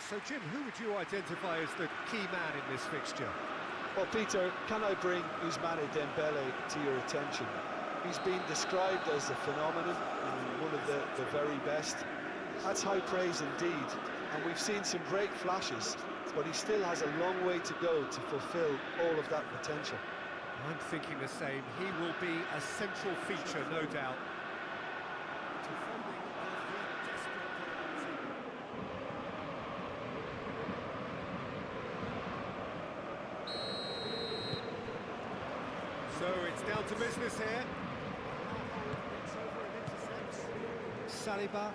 So, Jim, who would you identify as the key man in this fixture? Well, Peter, can I bring Ousmane Dembele to your attention? He's been described as a phenomenon and one of the very best. That's high praise indeed, and we've seen some great flashes, but he still has a long way to go to fulfill all of that potential. I'm thinking the same. He will be a central feature, no doubt. So it's down to business here. Saliba.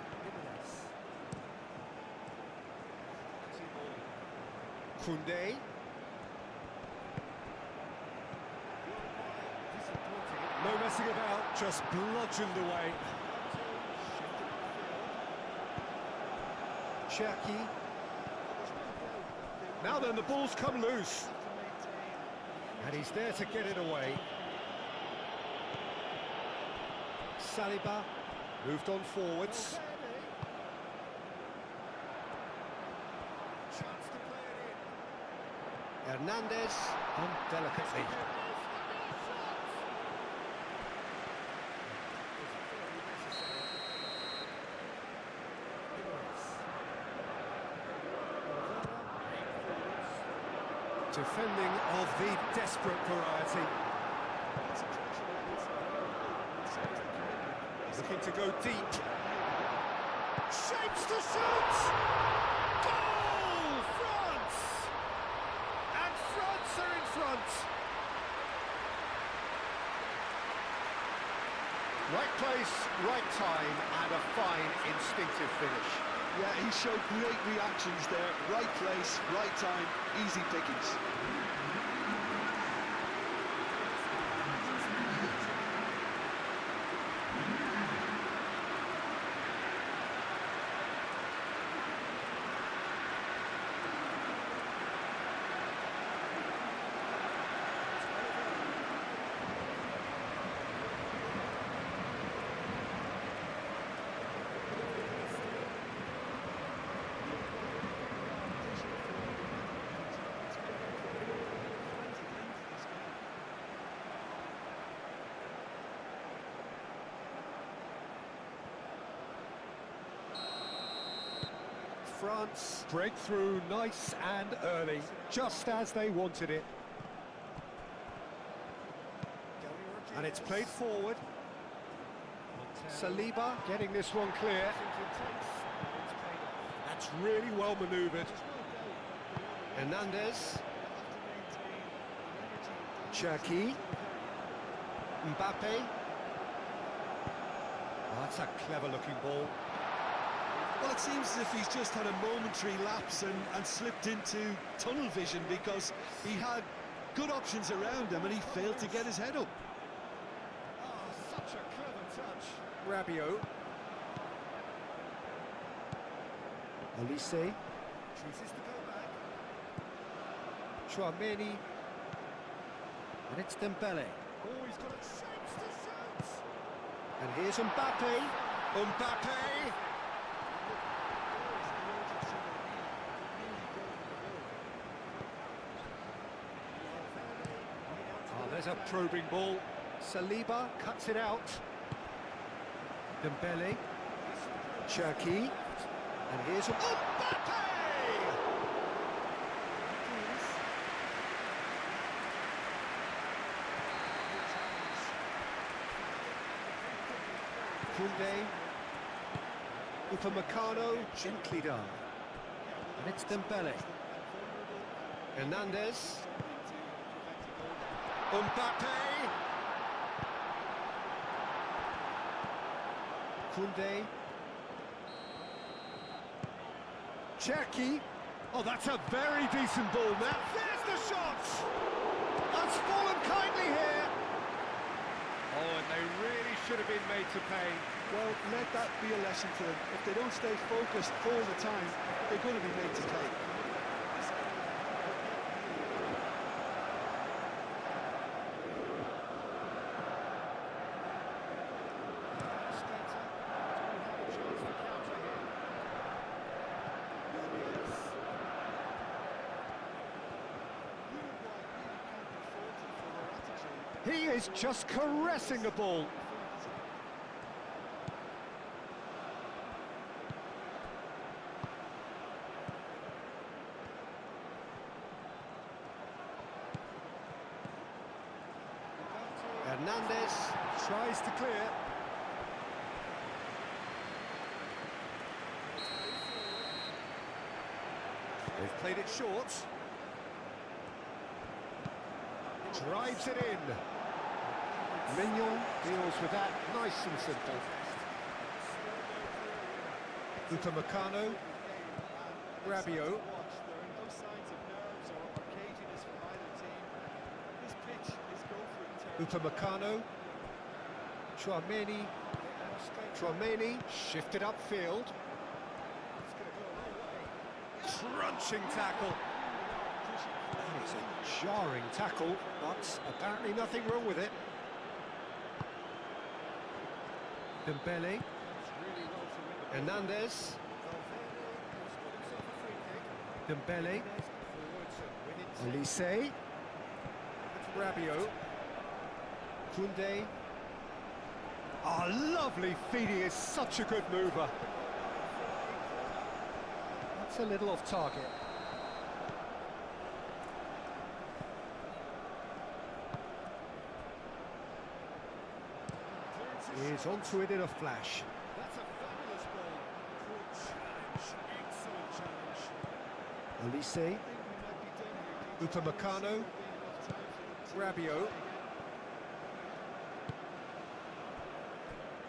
Koundé. No messing about, just bludgeoned away. Cherki. Now then, the ball's come loose. And he's there to get it away. Saliba moved on forwards. Hernandez done delicately. Defending of the desperate variety. Looking to go deep. Shapes to shoot! Goal! France! And France are in front. Right place, right time, and a fine instinctive finish. Yeah, he showed great reactions there. Right place, right time, easy pickings. France break through nice and early, just as they wanted it. And it's played forward. Saliba getting this one clear. That's really well manoeuvred. Hernandez. Cherki. Mbappe. Oh, that's a clever-looking ball. Well, it seems as if he's just had a momentary lapse and slipped into tunnel vision because he had good options around him and he failed to get his head up. Oh, such a clever touch. Rabiot. Olise. Chooses to go back. Chouameni. And it's Dembele. Oh, he's got it. Shapes to shoot. And here's Mbappe. Mbappe. There's a probing ball. Saliba cuts it out. Dembele. Cherki. And here's Mbappe! Koundé. Upamecano gently down. And it's Dembele. Hernandez. Mbappe! Koundé. Cherki. Oh, that's a very decent ball now. There's the shot! That's fallen kindly here. Oh, and they really should have been made to pay. Well, let that be a lesson to them. If they don't stay focused all the time, they're going to be made to pay. He is just caressing the ball. Hernandez tries to clear. They've played it short. Drives it in. Mignon deals with that nice and simple. Upamecano. Rabiot. There are no signs of nerves or caginess from either team. This pitch is go for it. Upamecano. Tchouaméni. Tchouaméni shifted upfield. Crunching tackle. It's a jarring tackle, but apparently nothing wrong with it. Dembele. Hernandez. Dembele. Olise. Rabiot. Koundé. Oh, lovely feed. He is such a good mover. That's a little off target. He's onto it in a flash. That's a fabulous ball. Good challenge, excellent challenge. Olise. Upamecano. Rabiot.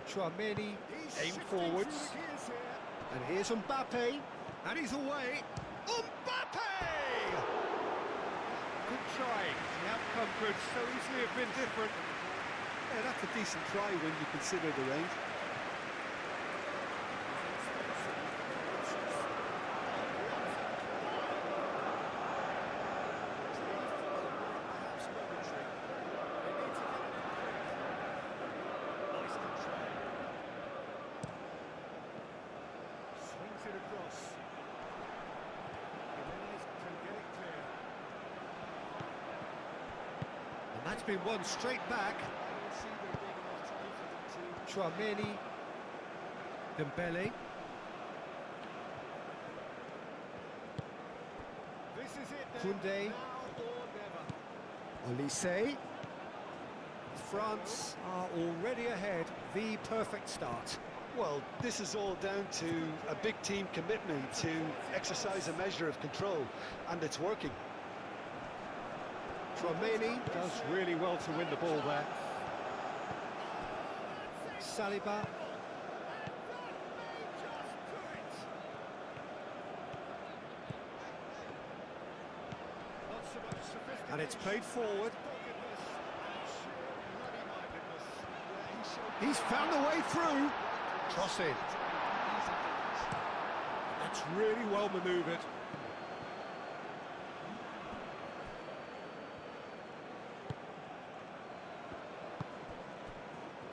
Tchouaméni. Aim forwards. And here's Mbappe. And he's away. Mbappe! Good try. The outcome could so easily have been different. Yeah, that's a decent try when you consider the range. Swings it across. Can get it clear. And that's been won straight back. Tchouaméni. Dembele. This is it then. Koundé. Olise. France are already ahead. The perfect start. Well, this is all down to a big team commitment to exercise a measure of control, and it's working. Tchouaméni does really well to win the ball there. Saliba. And it's played forward. He's found a way through. Cross in. That's really well manoeuvred.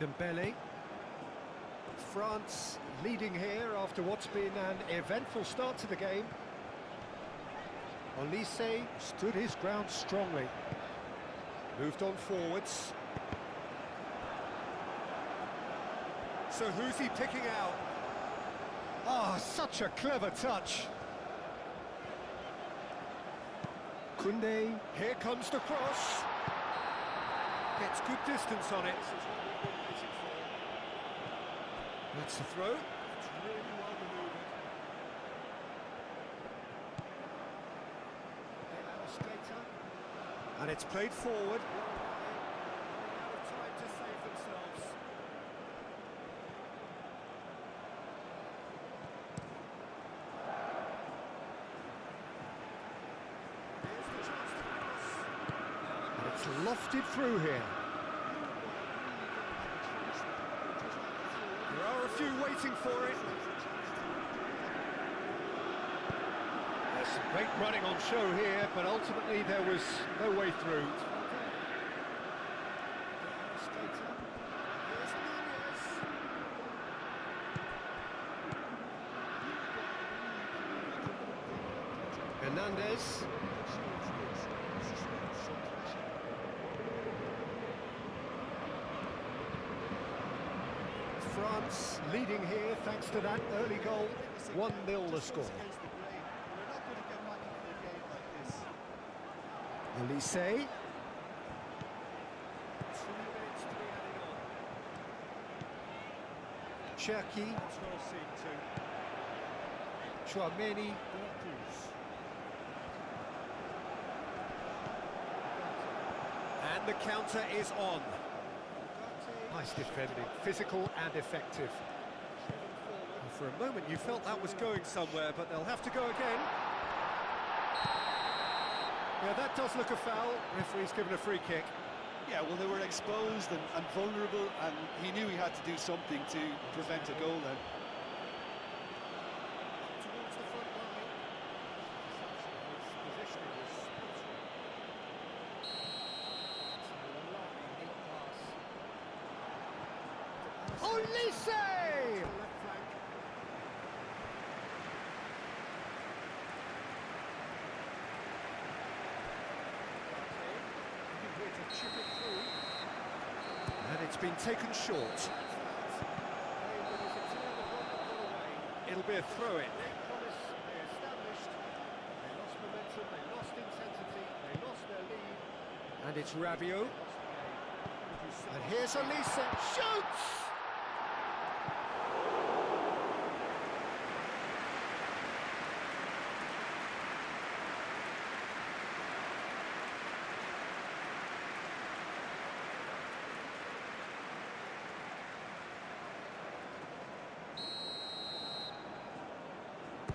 Dembele. France leading here after what's been an eventful start to the game. Olise stood his ground strongly. Moved on forwards. So who's he picking out? Ah, such a clever touch. Koundé, here comes the cross. Gets good distance on it. That's the throw. It's really well manoeuvred. And it's played forward. Time to save themselves. Here's the chance to cross. And it's lofted through here. There are a few waiting for it. There's some great running on show here, but ultimately there was no way through. Hernandez. France leading here thanks to that early goal. 1-0 the score. Elise. 3 minutes to be added on. Cherki. That's well seen too. Chouameni. And the counter is on. Nice defending, physical and effective. And for a moment you felt that was going somewhere, but they'll have to go again. Yeah, that does look a foul. Referee's given a free kick. Yeah, well, they were exposed and vulnerable, and he knew he had to do something to prevent a goal then. Towards the front line. His positioning was Olise! And it's been taken short. It'll be a throw-in. And it's Rabiot. And here's Olise. Shoots!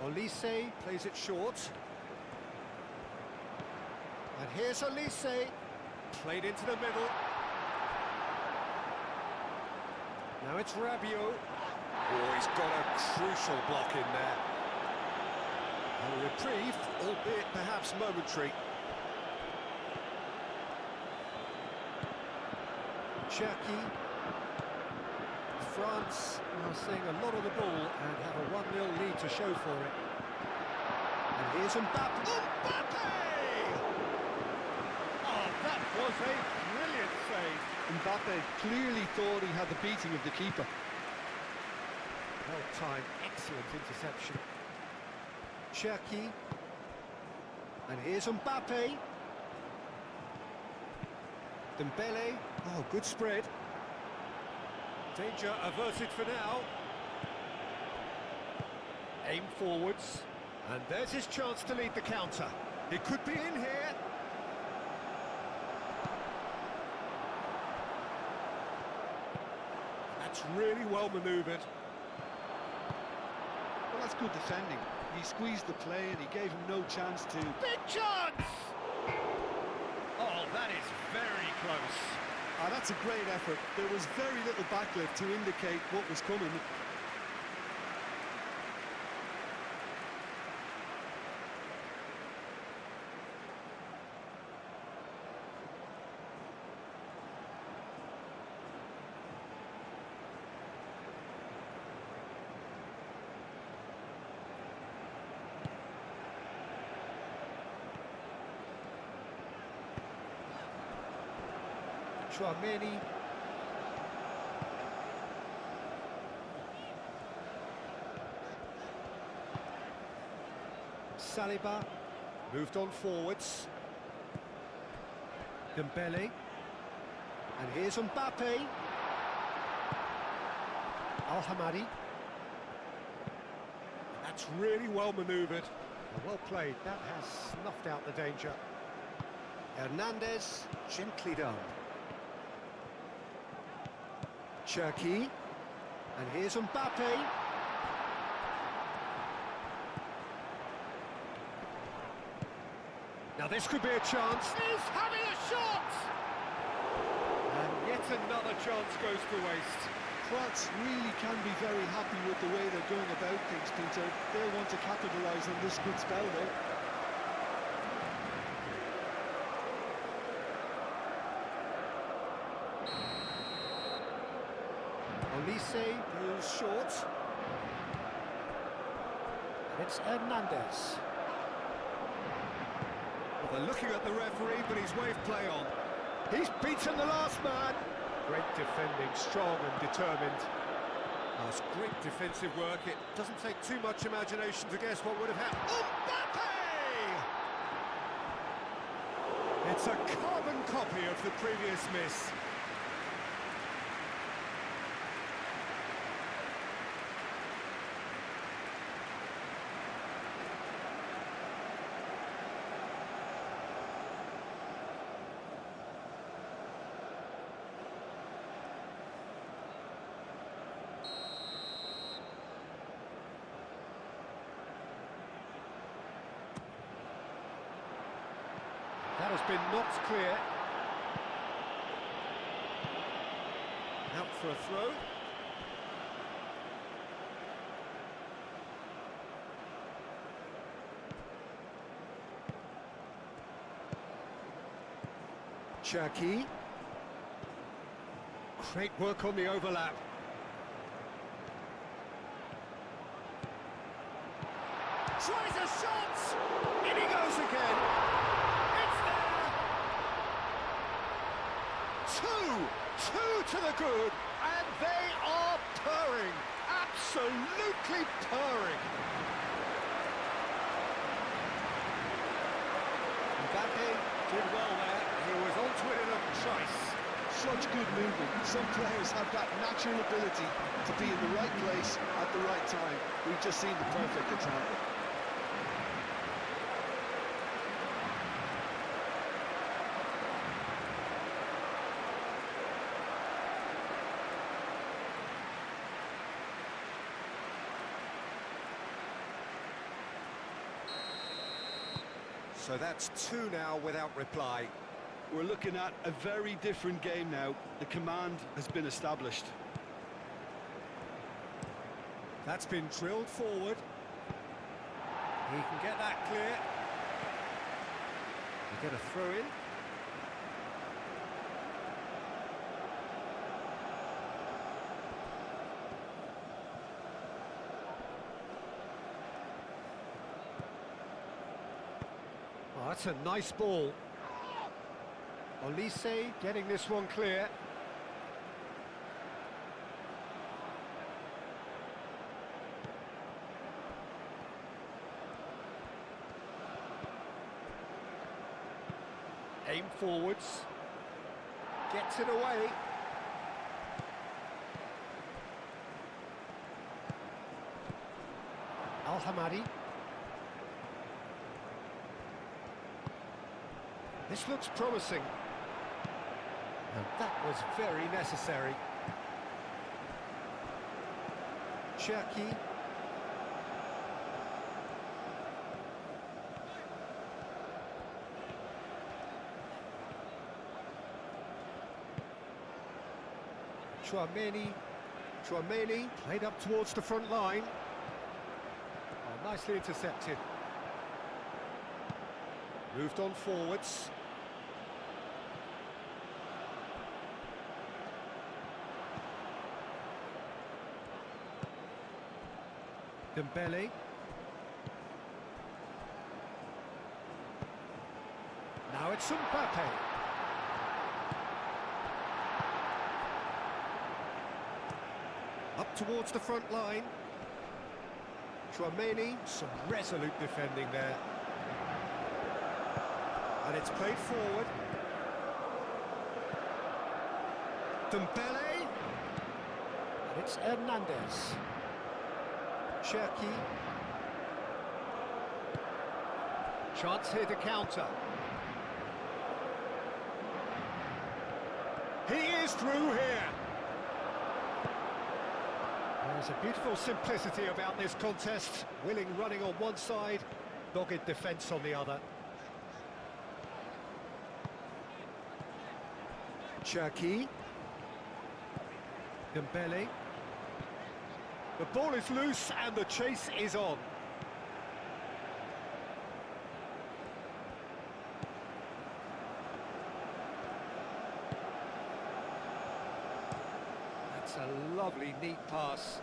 Olise plays it short. And here's Olise. Played into the middle. Now it's Rabiot. Oh, he's got a crucial block in there. A reprieve, albeit perhaps momentary. Cherki. France are seeing a lot of the ball and have a 1-0 lead to show for it. And here's Mbappe. Mbappe! Oh, that was a brilliant save. Mbappe clearly thought he had the beating of the keeper. Well-timed, excellent interception. Cherki. And here's Mbappe. Dembele. Oh, good spread. Danger averted for now. Aim forwards. And there's his chance to lead the counter. It could be in here. That's really well manoeuvred. Well, that's good defending. He squeezed the play and he gave him no chance to... Big chance! Oh, that is very close. Ah, that's a great effort. There was very little backlift to indicate what was coming. Chouameni. Saliba moved on forwards. Dembele. And here's Mbappe. Al-Hamadi. That's really well manoeuvred. Well played. That has snuffed out the danger. Hernandez, gently done. Cherki, and here's Mbappe. Now this could be a chance. He's having a shot! And yet another chance goes to waste. France really can be very happy with the way they're going about things, Peter. They'll want to capitalise on this good spell there. Olise goes short. And it's Hernandez. Well, they're looking at the referee, but he's waved play on. He's beaten the last man. Great defending, strong and determined. That's great defensive work. It doesn't take too much imagination to guess what would have happened. Mbappe! It's a carbon copy of the previous miss. That has been knocked clear. Out for a throw. Cherki. Great work on the overlap. Tries a shot! In he goes again! Two to the good, and they are purring, absolutely purring. Mbappe did well there, he was onto it in a trice. Such good movement. Some players have that natural ability to be in the right place at the right time. We've just seen the perfect example. So that's two now without reply. We're looking at a very different game now. The command has been established. That's been drilled forward. He can get that clear. You get a throw in. Oh, that's a nice ball. Olise getting this one clear. Aim forwards. Gets it away. Al-Hamadi. This looks promising. And that was very necessary. Cherki. Chouameni played up towards the front line. Oh, nicely intercepted. Moved on forwards. Dembele. Now it's Mbappe. Up towards the front line. Chouameni, some resolute defending there. And it's played forward. Dembele. And it's Hernandez. Cherki. Chance here to counter. He is through here. There's a beautiful simplicity about this contest. Willing running on one side, dogged defence on the other. Cherki. Dembele. The ball is loose and the chase is on. That's a lovely, neat pass.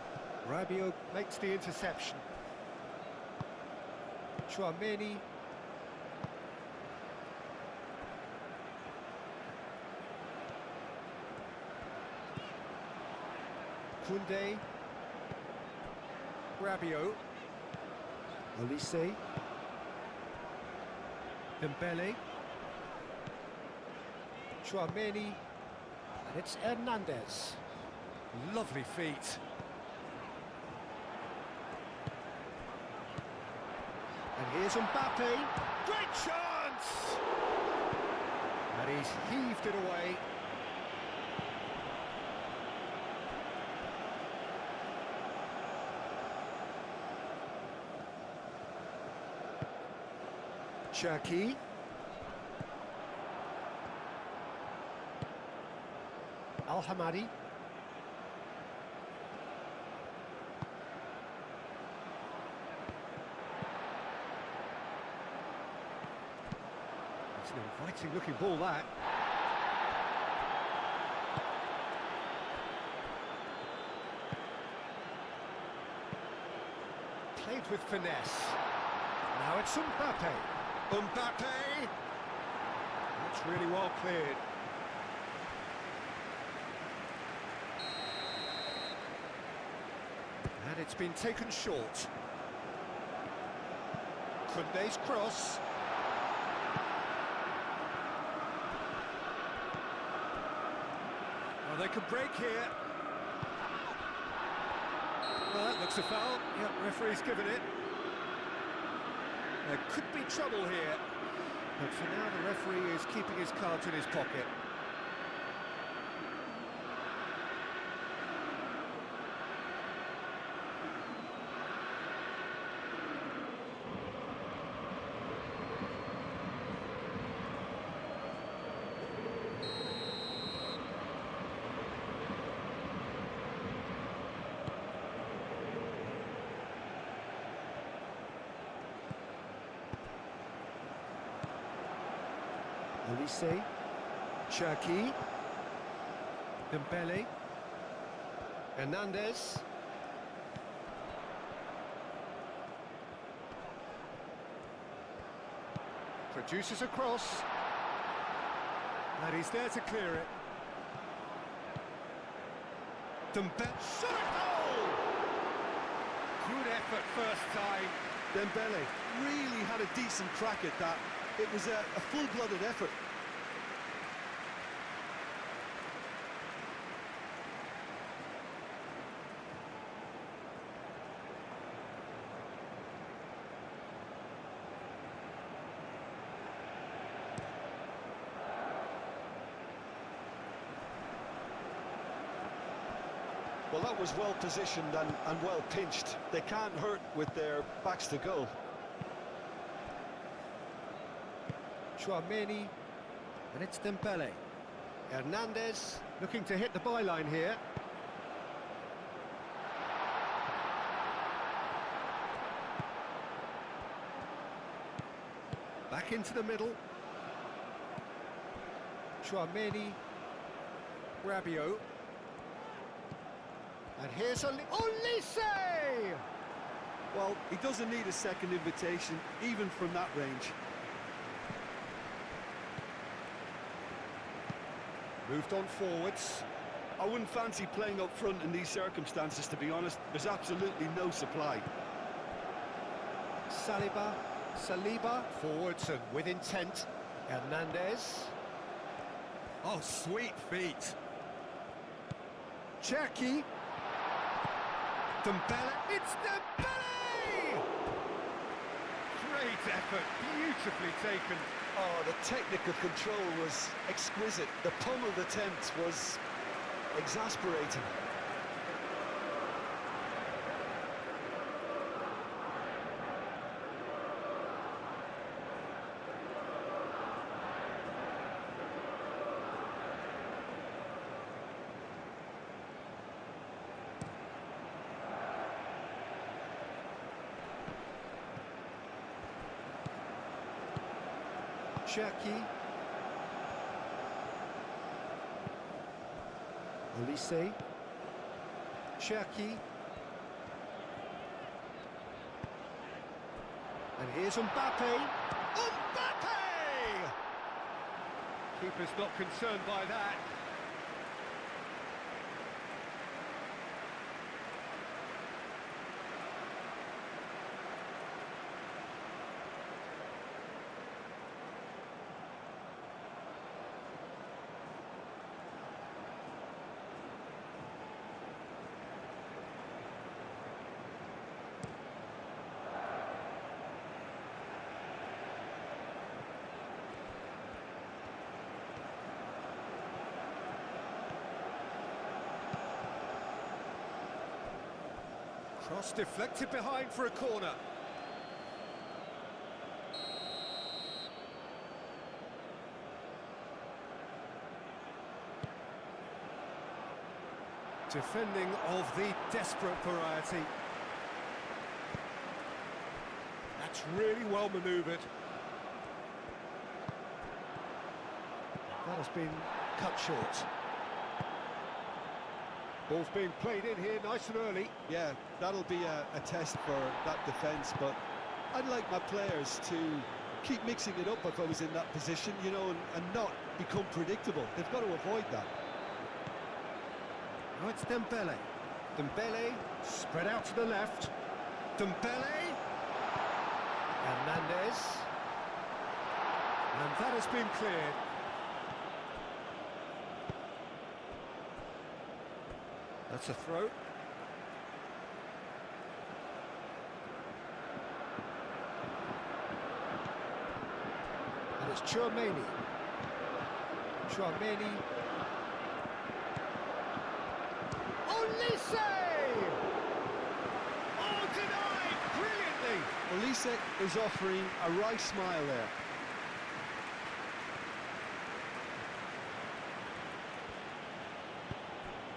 Rabiot makes the interception. Chouameni. Koundé. Rabiot. Olise. Dembele. Chouameni. And it's Hernandez. Lovely feet. And here's Mbappe. Great chance! And he's heaved it away. Cherki. Al-Hamadi. It's an inviting looking ball, that. Played with finesse. Now it's Mbappe. Mbappe! That's really well cleared. And it's been taken short. Koundé's cross. Well, they could break here. Well, that looks a foul. Yep, referee's given it. There could be trouble here. But for now, the referee is keeping his cards in his pocket. Olise. Cherki. Dembele. Hernandez. Produces a cross. And he's there to clear it. Dembele. Shot a goal! Good effort first time. Dembele really had a decent crack at that. It was a full-blooded effort. Well, that was well positioned and well pinched. They can't hurt with their backs to goal. Chouameni, and it's Dembele. Hernandez looking to hit the byline here. Back into the middle. Chouameni, Rabiot. And here's Olise! Well, he doesn't need a second invitation, even from that range. Moved on forwards. I wouldn't fancy playing up front in these circumstances, to be honest. There's absolutely no supply. Saliba, forwards and with intent. Hernandez. Oh, sweet feet. Cherki. Dembele. It's Dembele! Great effort, beautifully taken. Oh, the technical control was exquisite. The pummeled attempt was exasperating. Cherki. Olise. Cherki. And here's Mbappe. Mbappe! Keeper's not concerned by that. Cross deflected behind for a corner. Defending of the desperate variety. That's really well manoeuvred. That has been cut short. Ball's being played in here nice and early. Yeah, that'll be a test for that defence, but I'd like my players to keep mixing it up if I was in that position, you know, and not become predictable. They've got to avoid that. Now it's Dembele. Dembele spread out to the left. Dembele. Hernandez. And that has been cleared. That's a throw. And it's Tchouaméni. Tchouaméni. Olise! Oh, denied brilliantly! Olise is offering a right smile there.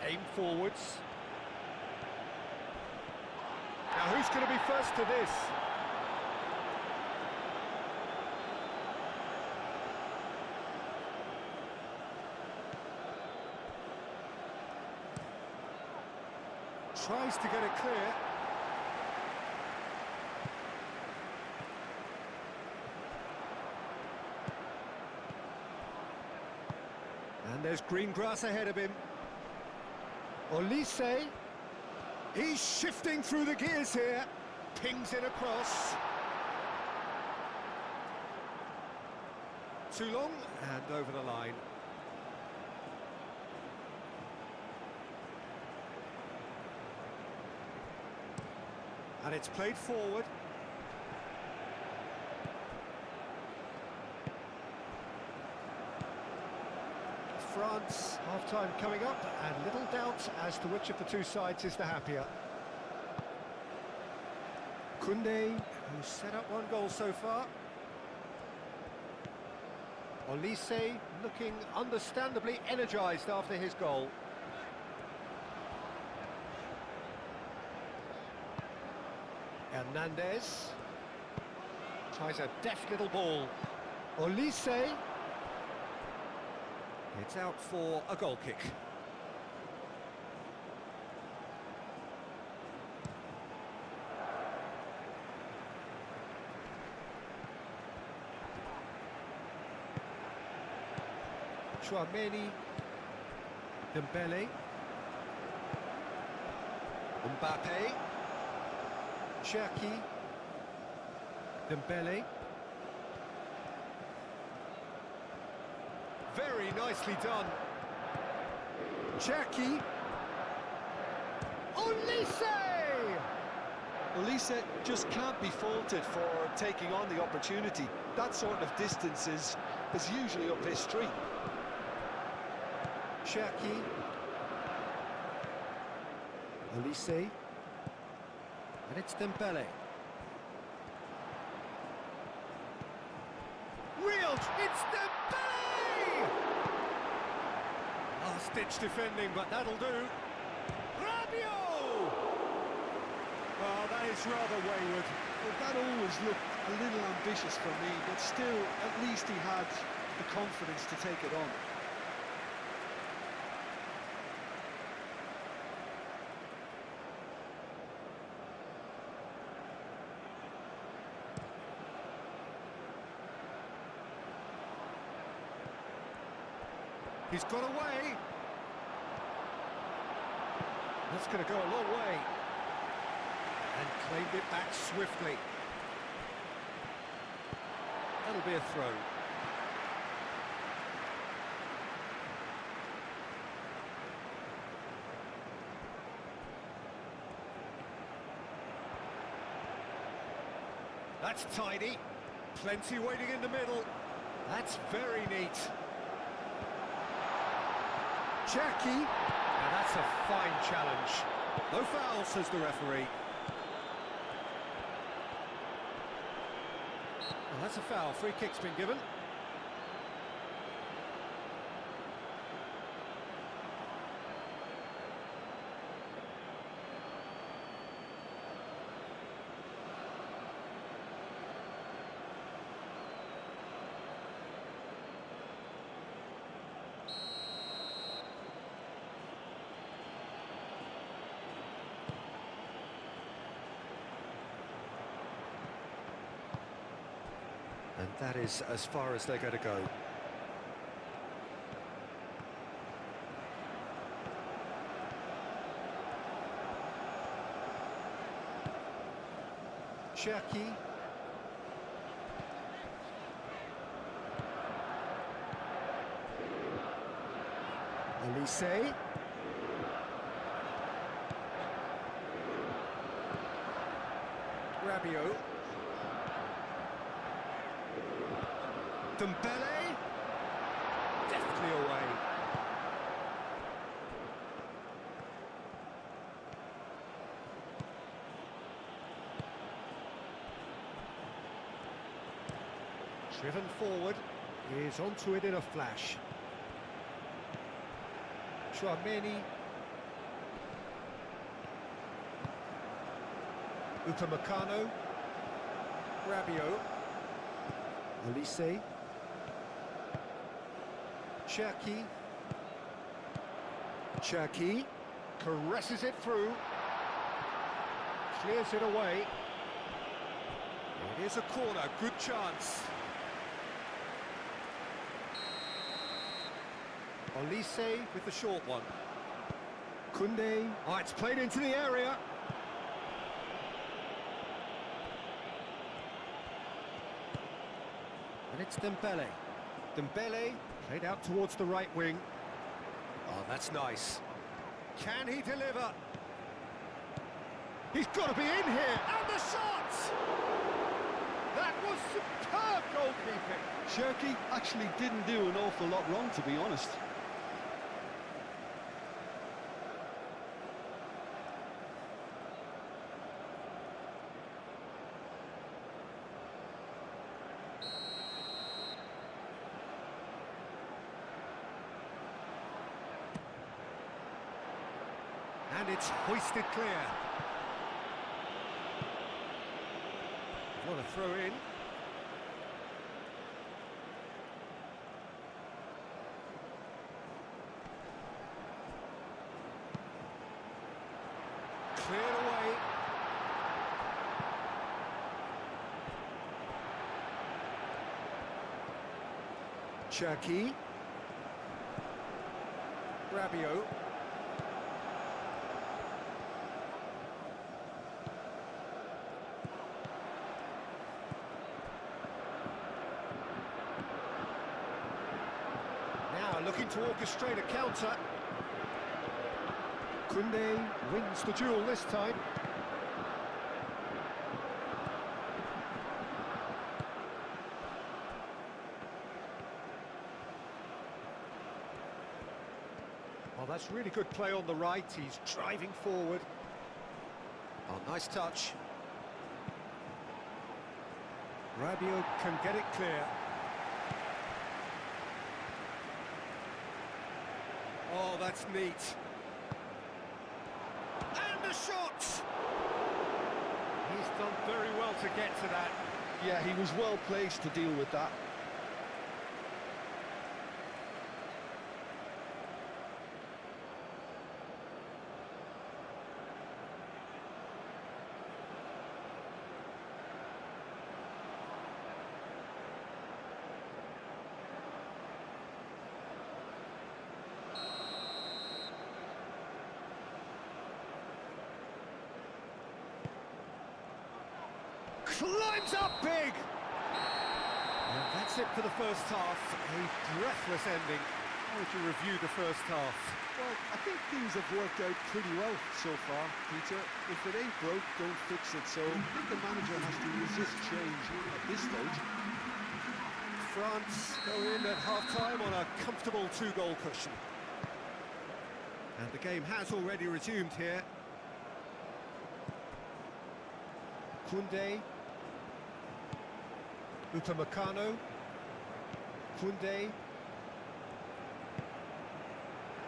Aim forwards. Now who's going to be first to this? Tries to get it clear. And there's green grass ahead of him. Olise, he's shifting through the gears here, pings it across. Too long, and over the line. And it's played forward. France, half-time coming up, and little doubt as to which of the two sides is the happier. Koundé, who's set up one goal so far. Olise looking understandably energised after his goal. Hernandez tries a deft little ball. Olise. It's out for a goal kick. Tchouaméni. Dembele. Mbappe. Cherki. Dembele. Very nicely done. Cherki. Olise! Olise just can't be faulted for taking on the opportunity. That sort of distance is usually up his street. Cherki. Olise. And it's Dembele. Real, it's Dembele! Last-ditch defending, but that'll do. Rabiot! Oh, that is rather wayward. Well, that always looked a little ambitious for me, but still, at least he had the confidence to take it on. He's got away. That's going to go a long way. And claimed it back swiftly. That'll be a throw. That's tidy. Plenty waiting in the middle. That's very neat. Cherki. Now that's a fine challenge. No foul, says the referee. Well, that's a foul. Free kick's been given. And that is as far as they're going to go. Cherki. Elise. Rabiot. Dembele. Deftly away. Driven forward. He is onto it in a flash. Chouameni. Upamecano. Rabiot. Elise. Cherki. Cherki. Caresses it through. Clears it away. It is a corner, good chance. Olise with the short one. Koundé. Oh, it's played into the area. And it's Dembele. Dembele played out towards the right wing. Oh, that's nice. Can he deliver? He's got to be in here. And the shot! That was superb goalkeeping. Cherki actually didn't do an awful lot wrong, to be honest. And it's hoisted clear. What a throw in. Cleared away. Cherki. Rabiot. Now looking to orchestrate a counter. Koundé wins the duel this time. Well, that's really good play on the right. He's driving forward. Oh, nice touch. Rabiot can get it clear. Oh, that's neat. And the shot! He's done very well to get to that. Yeah, he was well placed to deal with that. Climbs up big! And that's it for the first half. A breathless ending. How would you review the first half? Well, I think things have worked out pretty well so far, Peter. If it ain't broke, don't fix it. So I think the manager has to resist change at this stage. France go in at half-time on a comfortable two-goal cushion. And the game has already resumed here. Koundé. Upamecano, Koundé,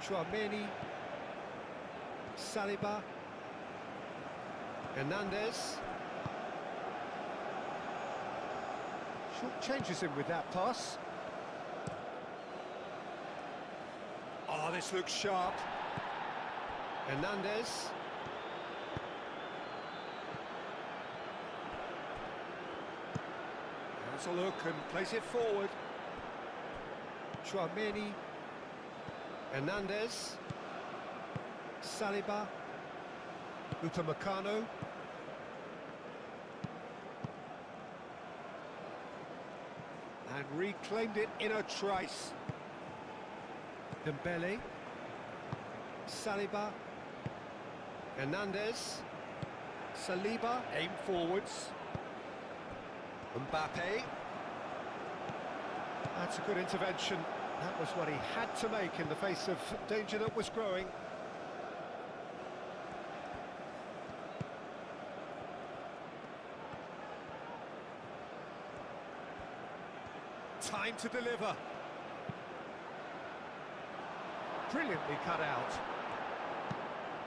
Tchouaméni, Saliba, Hernandez. Short changes him with that pass. Oh, this looks sharp. Hernandez. Has a look and plays it forward. Tchouaméni, Hernandez, Saliba, Upamecano, And reclaimed it in a trice. Dembele, Saliba, Hernandez, Saliba, Aim forwards. Mbappe. That's a good intervention. That was what he had to make in the face of danger that was growing. Time to deliver. Brilliantly cut out.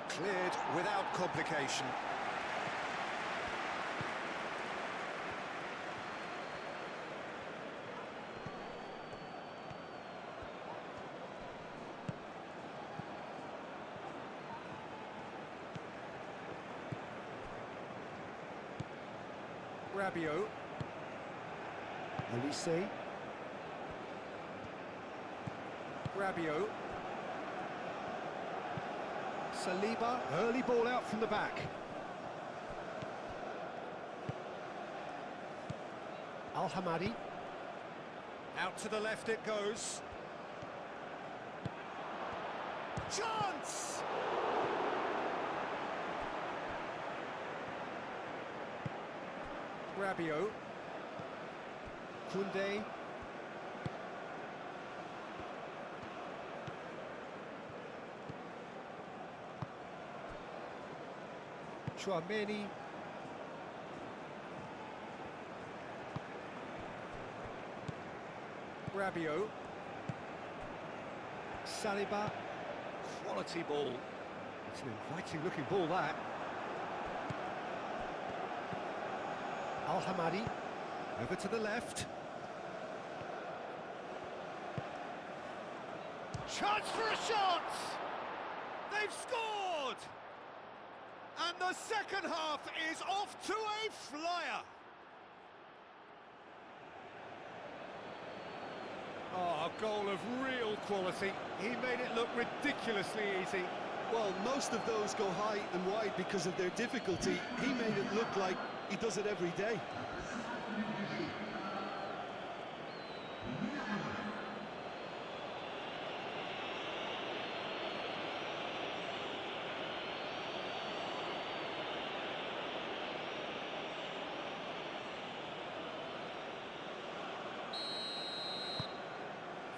Cleared without complication. Rabiot. Olise, Rabiot. Saliba, Early ball out from the back. Al-Hamadi, Out to the left it goes. Chance! Rabiot. Koundé, Tchouaméni, Rabiot. Saliba, Quality ball. It's an inviting looking ball, that. Al-Hamadi, Over to the left. Chance for a shot! They've scored! And the second half is off to a flyer. Oh, a goal of real quality. He made it look ridiculously easy. Well, most of those go high and wide because of their difficulty. He made it look like he does it every day.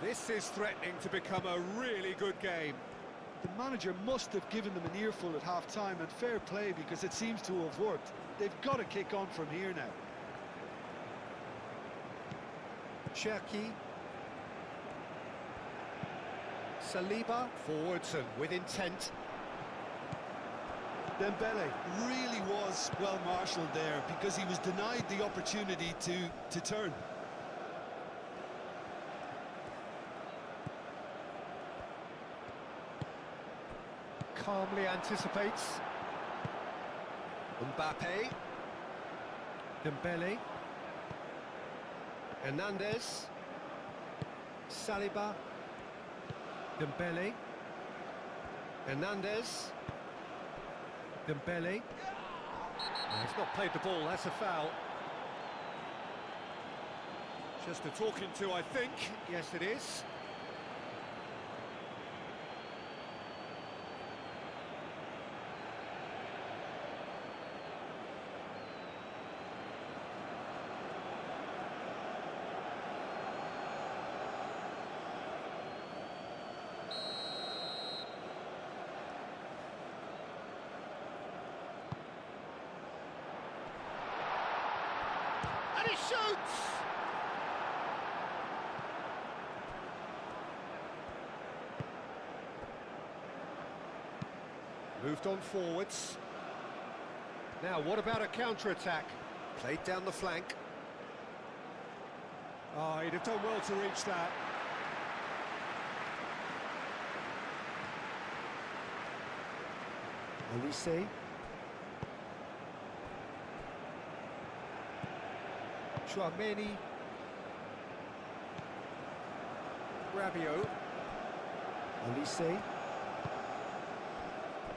This is threatening to become a really good game. The manager must have given them an earful at half-time, and fair play because it seems to have worked. They've got to kick on from here now. Cherki, Saliba, Forwards and with intent. Dembele really was well marshalled there because he was denied the opportunity to turn. Calmly anticipates. Mbappe. Dembele, Hernandez, Saliba, Dembele, Hernandez, Dembele, He's not played the ball, that's a foul. Just a talking to, I think. Yes, it is. And he shoots! Moved on forwards. Now, what about a counter-attack? Played down the flank. Oh, he'd have done well to reach that. Olise. Chouameni. Rabiot. Olise.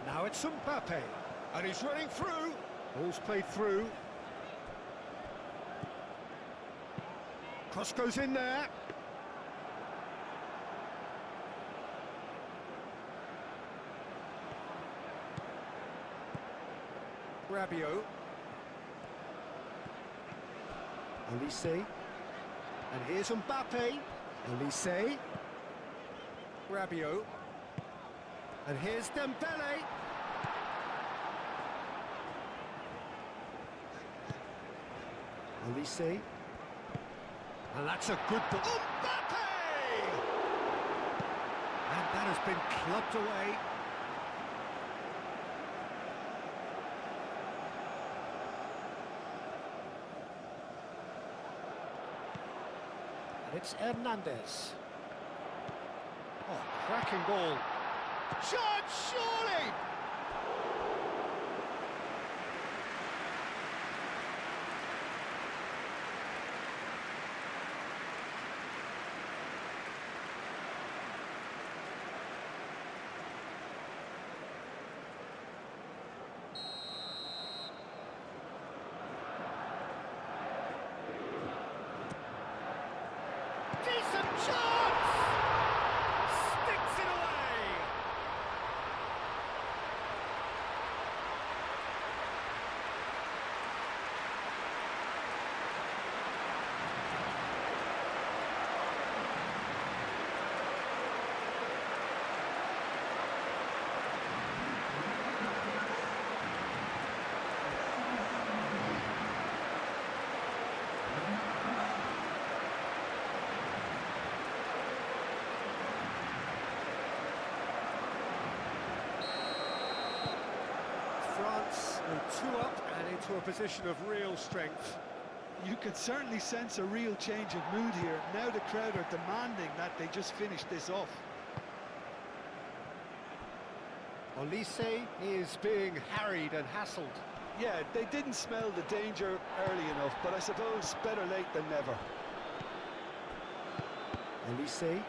Now it's Mbappe. And he's running through. Ball's played through. Cross goes in there. Rabiot. Olise. And here's Mbappe. Olise. Rabiot. And here's Dembele. Olise. And that's a good ball. Mbappe! And that has been clubbed away. And it's Hernandez. Oh, cracking ball. Shot, surely! Decent chance! Sticks it away! France are 2 up and into a position of real strength. You could certainly sense a real change of mood here. Now the crowd are demanding that they just finish this off. Olise is being harried and hassled. Yeah, they didn't smell the danger early enough, but I suppose better late than never. Olise.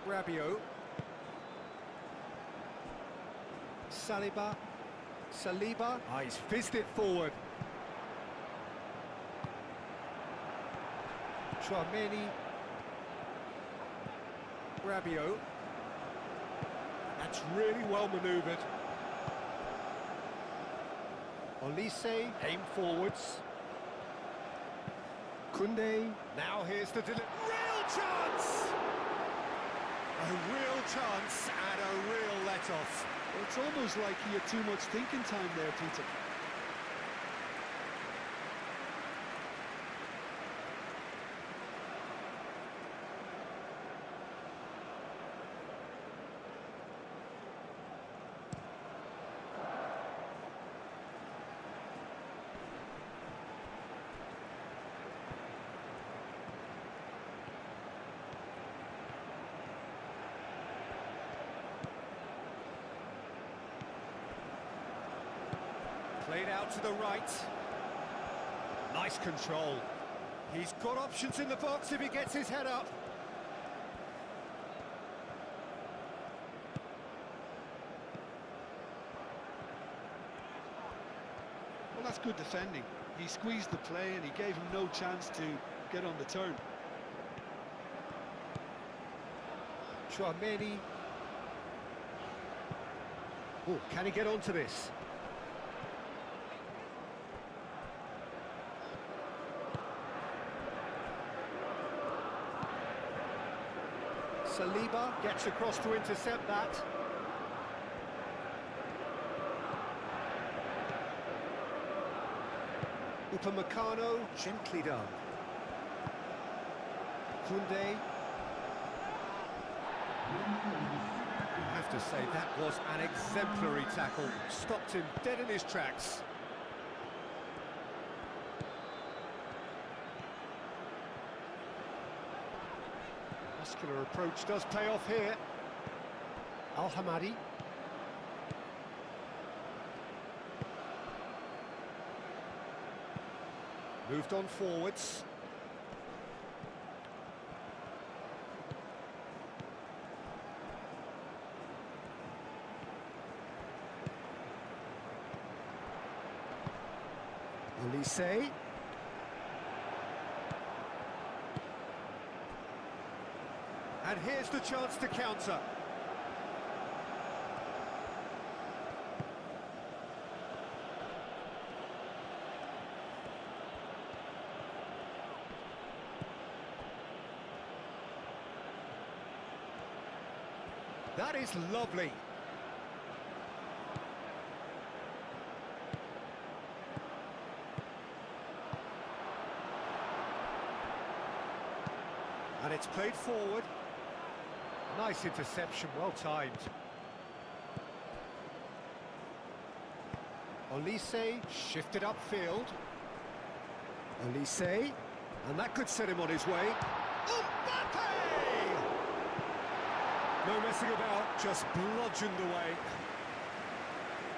Rabiot. Saliba. Ah, he's fizzed it forward. Chouameni. Rabiot. That's really well manoeuvred. Olise. Aim forwards. Koundé. Now here's the real chance! A real chance and a real let-off. Well, it's almost like he had too much thinking time there, Peter. Played out to the right. Nice control. He's got options in the box if he gets his head up. Well, that's good defending. He squeezed the play and he gave him no chance to get on the turn. Chouameni. Oh, can he get onto this? Saliba Gets across to intercept that. Upamecano, gently done. Koundé. I have to say, that was an exemplary tackle. Stopped him dead in his tracks. Muscular approach does pay off here. Al-Hamadi. Moved on forwards. Elise. And here's the chance to counter. That is lovely. And it's played forward. Nice interception, well timed. Elise shifted upfield. Elise, and that could set him on his way. Mbappe! No messing about, just bludgeoned away.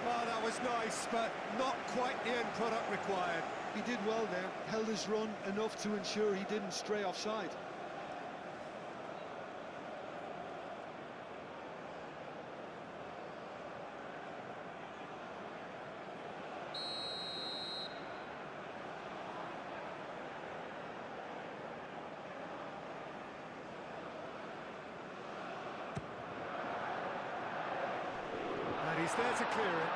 Well, that was nice, but not quite the end product required. He did well there, held his run enough to ensure he didn't stray offside. And he's there to clear it.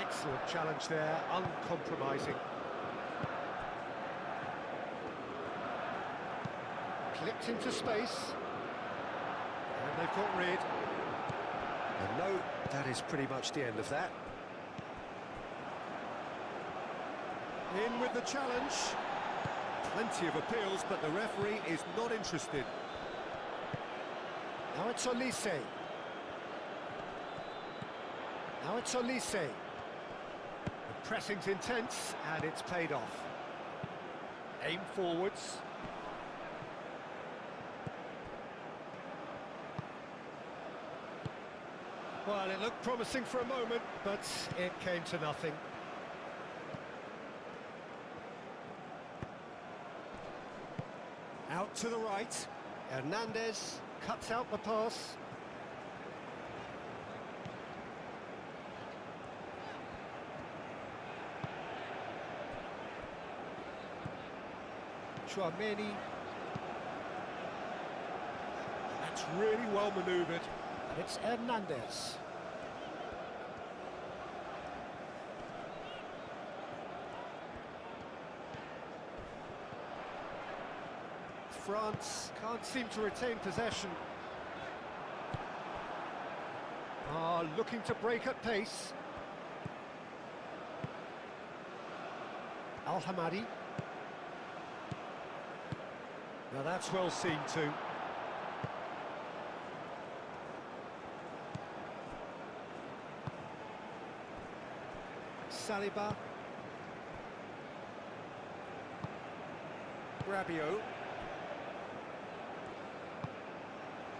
Excellent challenge there, uncompromising. Clipped into space. And they've got rid. And no, that is pretty much the end of that. In with the challenge. Plenty of appeals, but the referee is not interested. Now it's Elise. Now it's Elise. The pressing's intense, and it's paid off. Aim forwards. Well, it looked promising for a moment, but it came to nothing. Out to the right. Hernandez cuts out the pass. Chouameni. That's really well manoeuvred. And it's Hernandez. France can't seem to retain possession. Looking to break at pace. Al-Hamadi. Now that's well seen too. Saliba. Rabiot.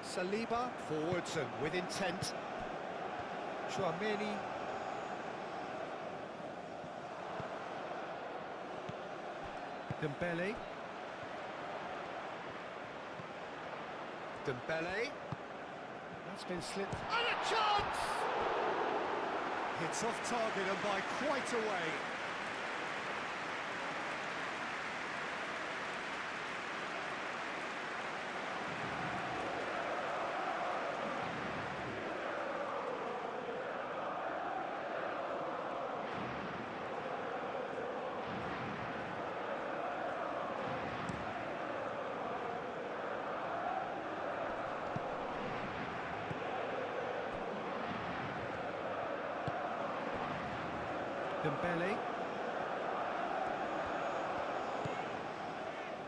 Saliba. Forwards and With intent. Chouameni. Dembele. Dembele. That's been slipped. And a chance! Hits off target and by quite a way. Dembele.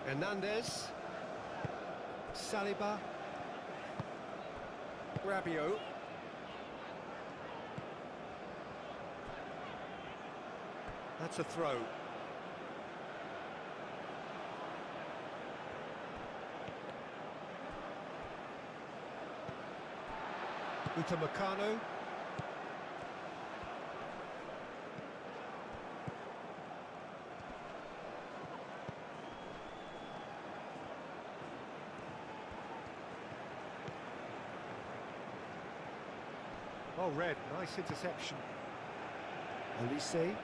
Hernandez. Saliba. Rabiot. That's a throw. Upamecano. Oh, red, nice interception. Olise.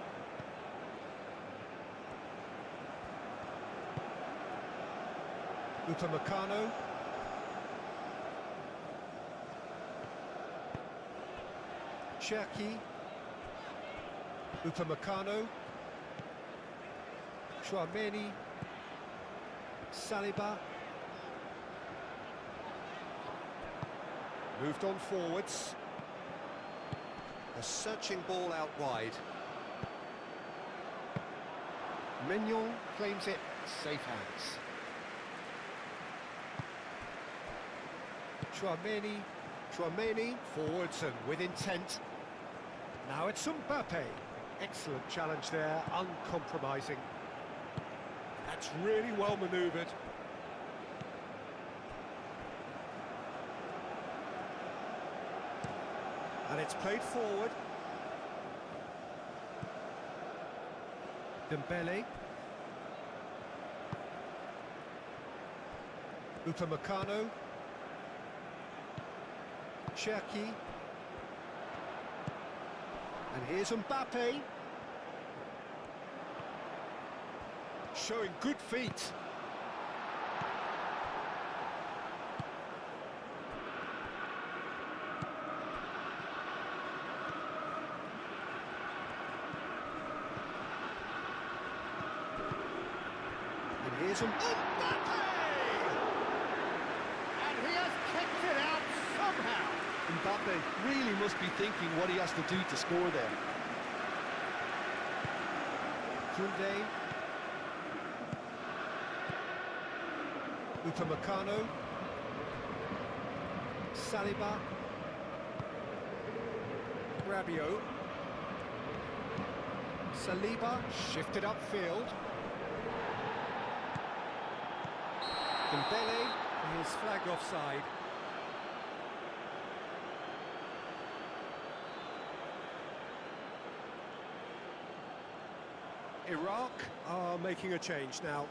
Upamecano. Cherki. Upamecano. Chouameni. Saliba. Moved on forwards. A searching ball out wide. Mignon claims it. Safe hands. Chouameni forwards and with intent. Now it's Mbappe. Excellent challenge there, uncompromising. That's really well manoeuvred. And it's played forward. Dembele. Upamecano. Cherki. And here's Mbappe. Showing good feet. And here's Mbappe! And he has kicked it out somehow. Mbappe really must be thinking what he has to do to score there. Koundé. Upamecano. Saliba. Rabiot. Saliba shifted upfield. Dembele is flagged offside. Iraq are making a change now.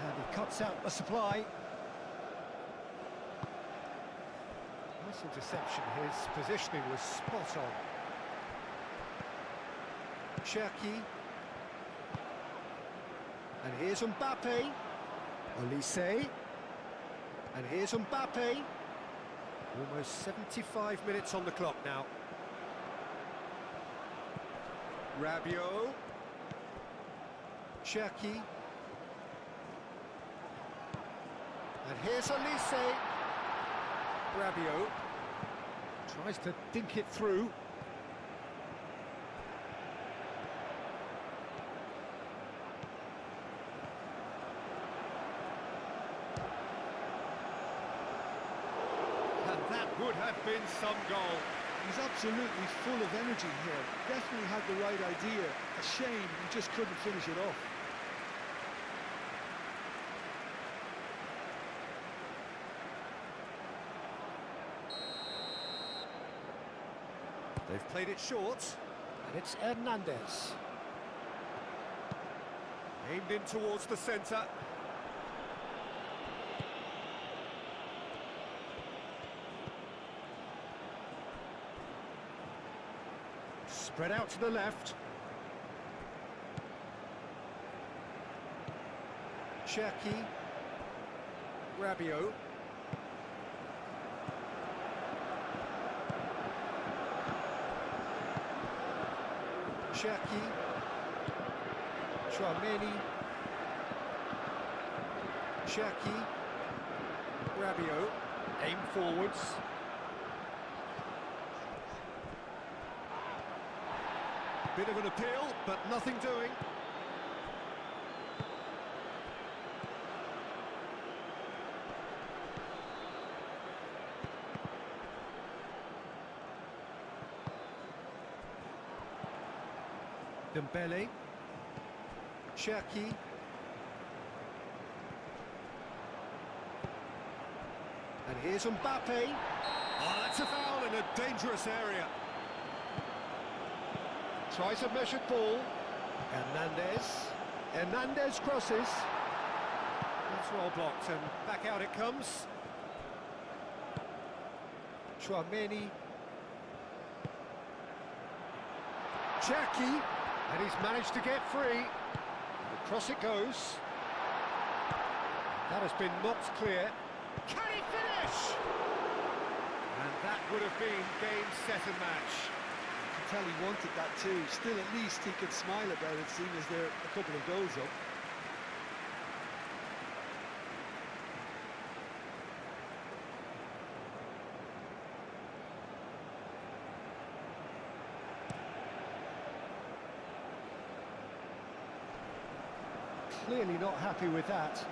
And he cuts out the supply. Nice interception. His positioning was spot on. Cherki. And here's Mbappe. Olise. And here's Mbappe. Almost 75 minutes on the clock now. Rabiot. Cherki. And here's Olise. Rabiot. Tries to dink it through. That would have been some goal. He's absolutely full of energy here. Definitely had the right idea. A shame he just couldn't finish it off. They've played it short, and it's Hernandez. Aimed in towards the centre. Spread out to the left. Cherki. Rabiot. Cherki. Chouameni. Cherki. Rabiot, aim forwards. Bit of an appeal, but nothing doing. Dembele, Cherki, and here's Mbappe. Oh, that's a foul in a dangerous area. Tries a measured ball. Hernandez crosses. It's well blocked and back out it comes. Chouameni. Cherki. And he's managed to get free. Across it goes. That has been knocked clear. Can he finish? And that would have been game, set and match. You can tell he wanted that too. Still, at least he can smile about it, seeing as they're a couple of goals up. Clearly not happy with that.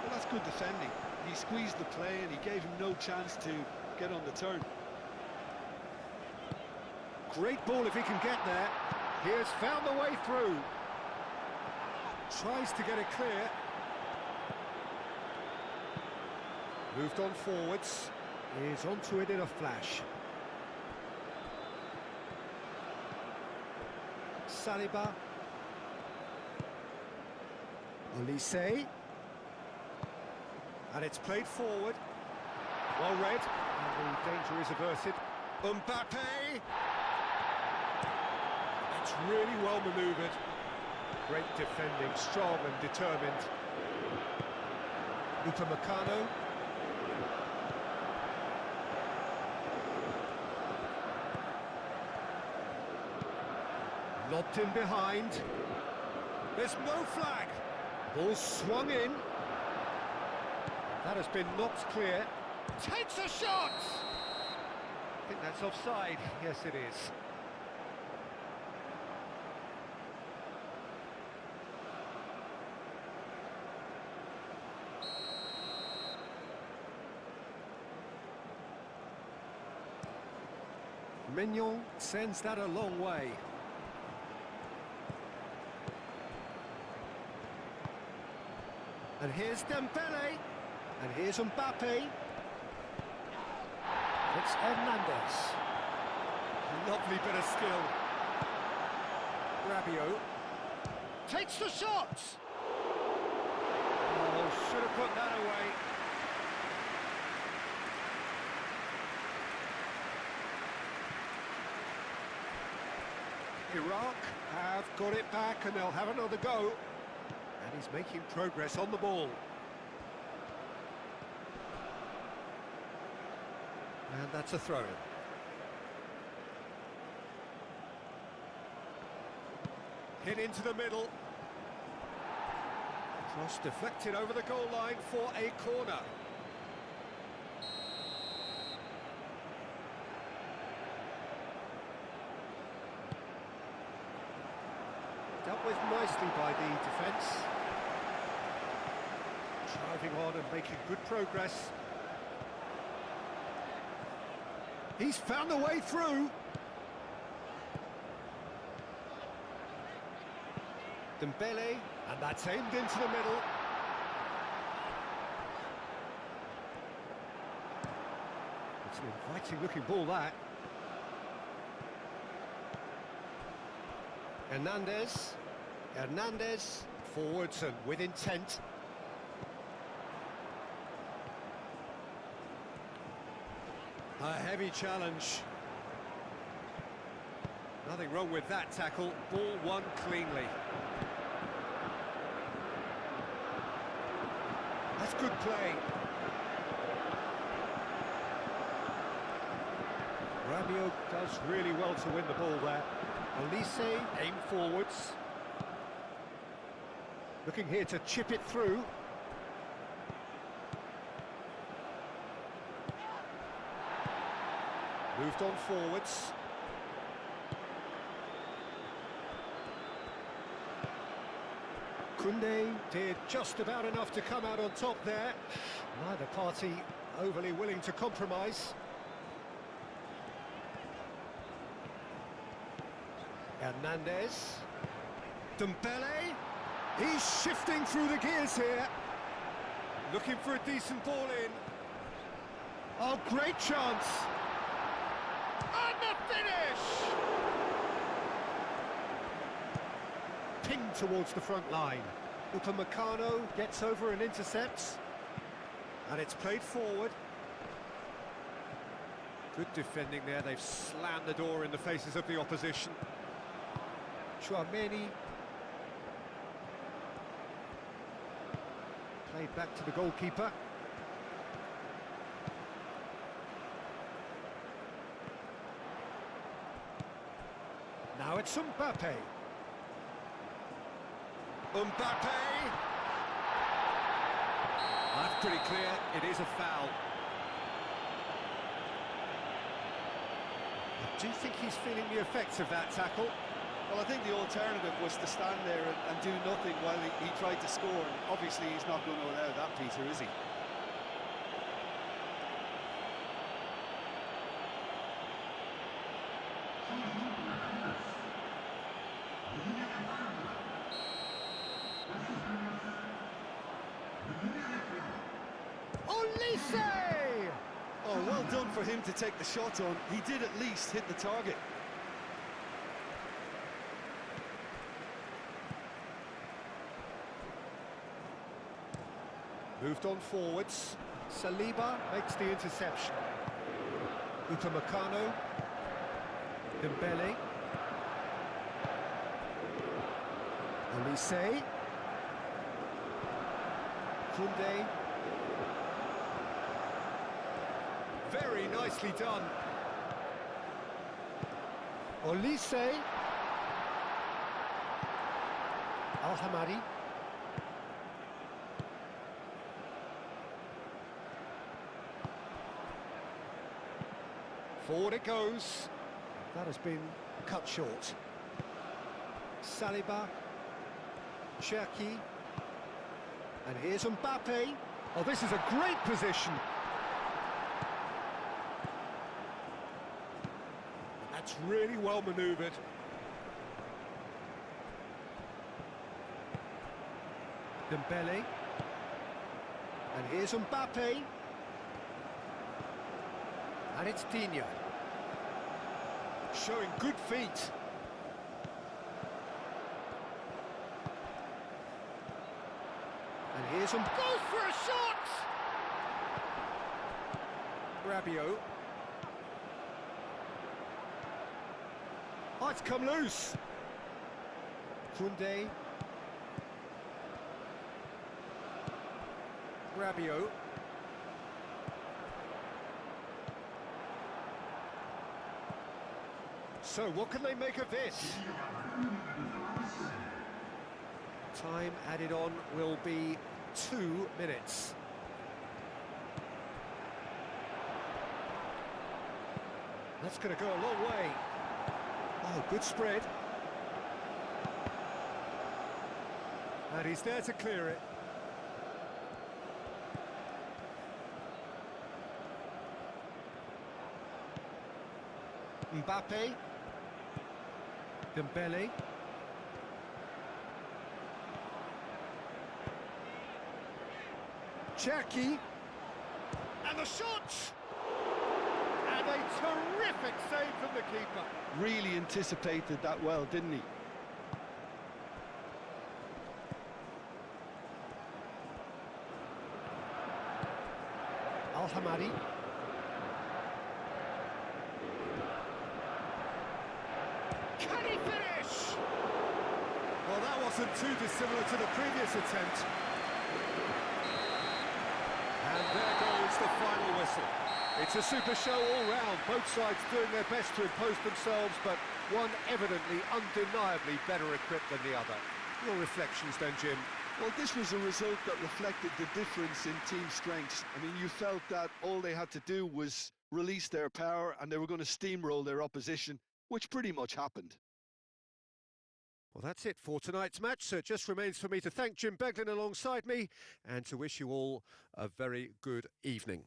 Well, that's good defending. He squeezed the play and he gave him no chance to get on the turn. Great ball if he can get there. He has found the way through. Tries to get it clear. Moved on forwards. Is onto it in a flash. Saliba. Olise. And it's played forward. Well read. And the danger is averted. Mbappe. That's really well manoeuvred. Great defending, strong and determined. Upamecano. Lobbed in behind. There's no flag. Ball swung in. That has been knocked clear. Takes a shot! I think that's offside. Yes, it is. Mignon sends that a long way. And here's Dembele. And here's Mbappe. It's Hernandez. Lovely bit of skill. Rabiot. Takes the shot! Oh, should have put that away. Iraq have got it back and they'll have another go. And he's making progress on the ball. And that's a throw-in. Hit into the middle. Cross deflected over the goal line for a corner. Dealt with nicely by the defence. Driving on and making good progress. He's found a way through. Dembele, and that's aimed into the middle. It's an inviting looking ball, that. Hernandez, forwards and with intent. A heavy challenge. Nothing wrong with that tackle. Ball won cleanly. That's good play. Rabiot does really well to win the ball there. Olise, aim forwards. Looking here to chip it through. Moved on forwards. Koundé did just about enough to come out on top there. Neither party overly willing to compromise. Hernandez. Dembele. He's shifting through the gears here. Looking for a decent ball in. Oh, great chance. And the finish! Pinged towards the front line. Upamecano gets over and intercepts. And it's played forward. Good defending there. They've slammed the door in the faces of the opposition. Chouameni. Played back to the goalkeeper. Now it's Mbappe. Mbappe! That's pretty clear, it is a foul. I do think he's feeling the effects of that tackle. Well, I think the alternative was to stand there and do nothing while he tried to score. And obviously, he's not going to allow that, Peter, is he? Olise! Oh, well done for him to take the shot on. He did at least hit the target. Moved on forwards. Saliba makes the interception. Upamecano. Dembele. Olise. Koundé. Very nicely done. Olise. Al-Hamadi. Forward it goes. That has been cut short. Saliba. Cherki. And here's Mbappe. Oh, this is a great position. That's really well manoeuvred. Dembele. And here's Mbappe. And it's Dino. Showing good feet. And here's him. Goes for a shot! Rabiot. Oh, it's come loose. Koundé. Rabiot. So, what can they make of this? Time added on will be 2 minutes. That's going to go a long way. Oh, good spread. And he's there to clear it. Mbappe. Dembele. Cherki. And the shot! And a terrific save from the keeper. Really anticipated that well, didn't he? Al-Hamadi. Can he finish? Well, that wasn't too dissimilar to the previous attempt. And there goes the final whistle. It's a super show all round, both sides doing their best to impose themselves, but one evidently, undeniably better equipped than the other. Your reflections then, Jim? Well, this was a result that reflected the difference in team strengths. I mean, you felt that all they had to do was release their power and they were going to steamroll their opposition, which pretty much happened. Well, that's it for tonight's match, so it just remains for me to thank Jim Beglin alongside me and to wish you all a very good evening.